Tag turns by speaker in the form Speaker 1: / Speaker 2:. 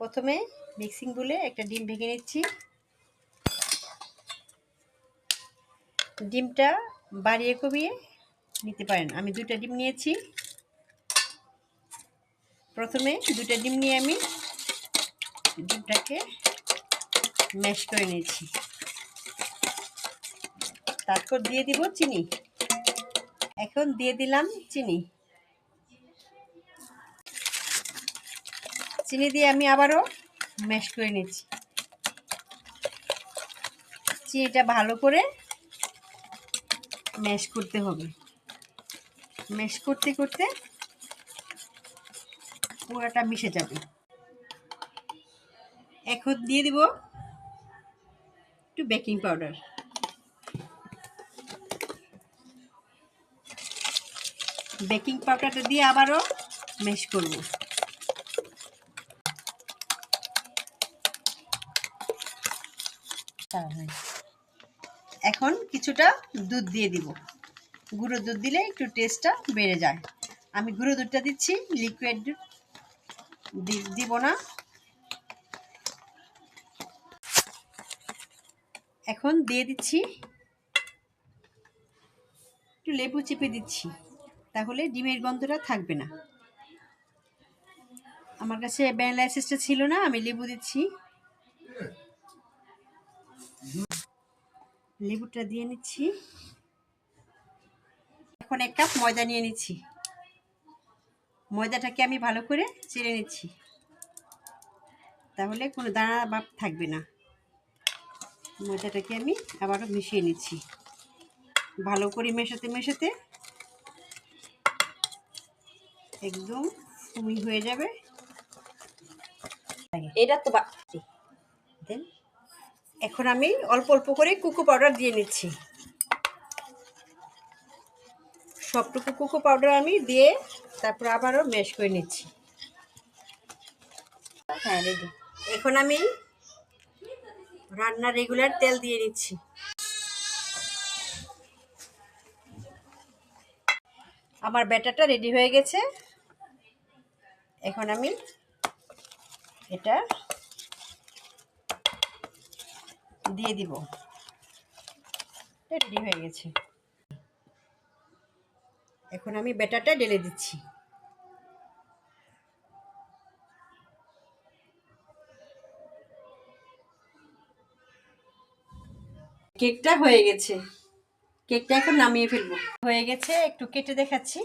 Speaker 1: প্রথমে মিক্সিং বলে একটা ডিম ভেঙে নিচ্ছি। ডিমটা বাড়িয়ে কমিয়ে নিতে পারেন। আমি 2টা ডিম নিয়েছি। প্রথমে 2টা ডিম নিয়ে আমি ডিমটাকে ম্যাশ করে নিয়েছি। তারপর দিয়ে দিব চিনি। এখন দিয়ে দিলাম চিনি। চিনি দিয়ে আমি আবারও ম্যাশ করে নিচ্ছি। চিনিটা ভালো করে ম্যাশ করতে হবে। ম্যাশ করতে করতে পুরোটা মিশে যাবে। এখন দিয়ে দিব একটু বেকিং পাউডার। বেকিং পাউডারটা দিয়ে আবারও ম্যাশ করব। এখন কিছুটা দুধ দিয়ে দিব। গুঁড়ো দুধ দিলে একটু টেস্টটা বেড়ে যায়। আমি গুঁড়ো দুধটা দিচ্ছি, লিকুইড দিব না। এখন দিয়ে দিচ্ছি একটু লেবু চিপে দিচ্ছি, তাহলে ডিমের গন্ধটা থাকবে না। আমার কাছে ভ্যানিলা এসেন্সটা ছিল না, আমি লেবু দিচ্ছি। লেবুটা দিয়ে নিচ্ছি। এখন 1 কাপ ময়দা নিয়ে নিচ্ছি। ময়দাটাকে আমি ভালো করে চেড়ে নিচ্ছি, তাহলে কোনো দানা ভাব থাকবে না। ময়দাটাকে আমি আবারও মিশিয়ে নিচ্ছি। ভালো করে মেশাতে মেশাতে একদম ফুমি হয়ে যাবে। এটা তো দেন। এখন আমি অল্প অল্প করে কোকো পাউডার দিয়ে নিচ্ছি। সবটুকু কোকো পাউডার আমি দিয়ে তারপর আবারও ম্যাশ করে নিচ্ছি। হ্যাঁ, রেডি। এখন আমি রান্নার রেগুলার তেল দিয়ে নিচ্ছি। আমার ব্যাটারটা রেডি হয়ে গেছে। এখন আমি এটা দিয়ে দিব। রেডি হয়ে গেছে। এখন আমি ব্যাটারটা ঢেলে দিচ্ছি। কেকটা হয়ে গেছে। কেকটা এখন নামিয়ে ফেলবো। হয়ে গেছে, একটু কেটে দেখাচ্ছি।